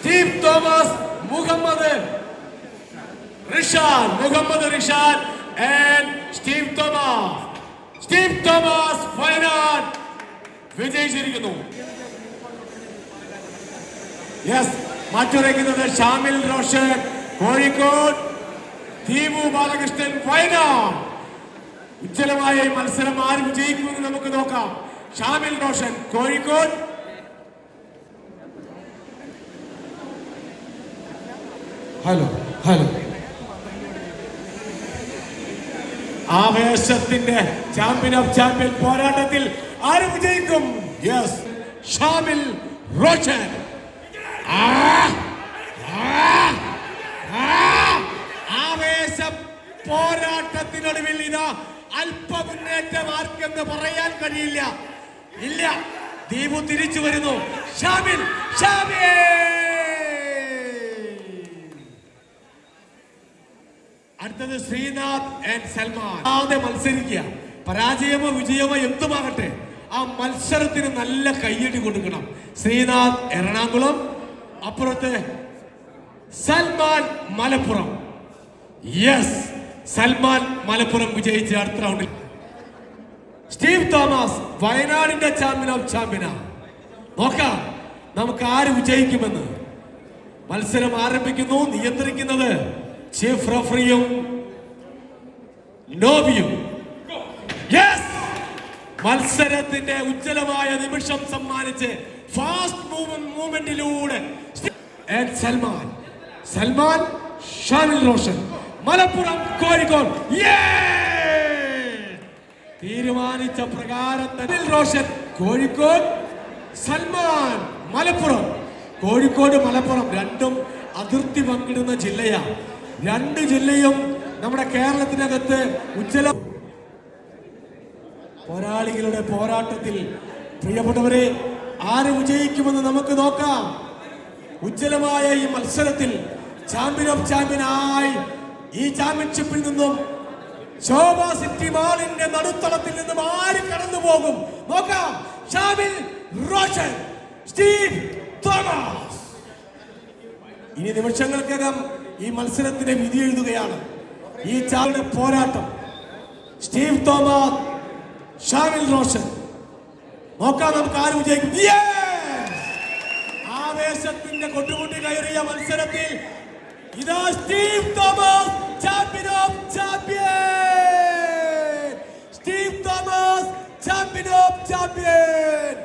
Steve Thomas, Muhammad Rishan and Steve Thomas final വിജയിച്ചിരിക്കുന്നു. Yes, മാറ്റുരയ്ക്കുന്നത് Shamil Roshan Kozhikode, Deepu Balakrishnan final. ഉജ്ജ്വലമായ ഈ മത്സരം ആര് വിജയിക്കുമെന്ന് നമുക്ക് നോക്കാം. ഷാമിൽ റോഷൻ കോഴിക്കോട്, ഹലോ ആവേശത്തിന്റെ ചാമ്പ്യൻ ഓഫ് ചാമ്പ്യൻ പോരാട്ടത്തിൽ ആര് വിജയിക്കും? യെസ്, ഷാമിൽ റോഷൻ. ആവേശ പോരാട്ടത്തിനൊടുവിൽ ഇതാ അല്പമുന്നേറ്റം ആർക്കെന്ന് പറയാൻ കഴിയില്ല. ഇല്ല, ദീപു തിരിച്ചു വരുന്നു. ഷാമിൽ അടുത്തത് ശ്രീനാഥ് ആൻഡ് സൽമാൻ. ആദ്യം മത്സരിക്കുക, പരാജയമോ വിജയമോ എന്തുമാകട്ടെ, ആ മത്സരത്തിന് നല്ല കയ്യടി കൊടുക്കണം. ശ്രീനാഥ് എറണാകുളം, അപ്പുറത്ത് സൽമാൻ മലപ്പുറം. യെസ്, സൽമാൻ മലപ്പുറം വിജയിച്ച് അടുത്ത റൗണ്ടിൽ. സ്റ്റീവ് തോമസ് വയനാടിന്റെ ചാമ്പ്യൻ ഓഫ് ചാമ്പ്യനാ. നോക്കാം നമുക്ക് ആര് വിജയിക്കുമെന്ന്. മത്സരം ആരംഭിക്കുന്നു. നിയന്ത്രിക്കുന്നത് ചീഫ് റഫറിയും നോബിയും. യെസ്, മത്സരത്തിന്റെ ഉജ്ജ്വലമായ നിമിഷം സമ്മാനിച്ച് ഫാസ്റ്റ് മൂവ്മെന്റിലൂടെ സൽമാൻ ഷാമിൽ റോഷൻ മലപ്പുറം കോഴിക്കോട്. തീരുമാനിച്ച പ്രകാരം തന്നെ റോഷൻ കോഴിക്കോട്, സൽമാൻ മലപ്പുറം. കോഴിക്കോട് മലപ്പുറം രണ്ടും അതിർത്തി പങ്കിടുന്ന ജില്ലയാണ്. രണ്ട് ജില്ലയും നമ്മുടെ കേരളത്തിനകത്ത് ഉജ്ജ്വല പോരാളികളുടെ പോരാട്ടത്തിൽ പ്രിയപ്പെട്ടവരെ ആര് വിജയിക്കുമെന്ന് നമുക്ക് നോക്കാം. ഉജ്ജ്വലമായ ഈ മത്സരത്തിൽ ചാമ്പ്യൻ ഓഫ് ചാമ്പ്യനായി ഈ ചാമ്പ്യൻഷിപ്പിൽ നിന്നും ശോഭ സിറ്റി മാളിന്റെ നടുത്തളത്തിൽ നിന്നും ആര് കടന്നു പോകും നോക്കാം. Shamil Roshan, Steve Thomas. ഇനി നിമിഷങ്ങൾക്കകം ഈ മത്സരത്തിന്റെ വിധി എഴുതുകയാണ്. ഈ ചാമ്പ്യൻ പോരാട്ടം സ്റ്റീവ് തോമസ്, ഷാമിൽ റോഷൻ. നോക്കാം നമുക്ക് ആര് വിജയിക്കും. ആവേശത്തിന്റെ കൊട്ടുകൂട്ടി കയറിയ മത്സരത്തിൽ ഇതാ Steve Thomas champion of champion. Steve Thomas champion of champion.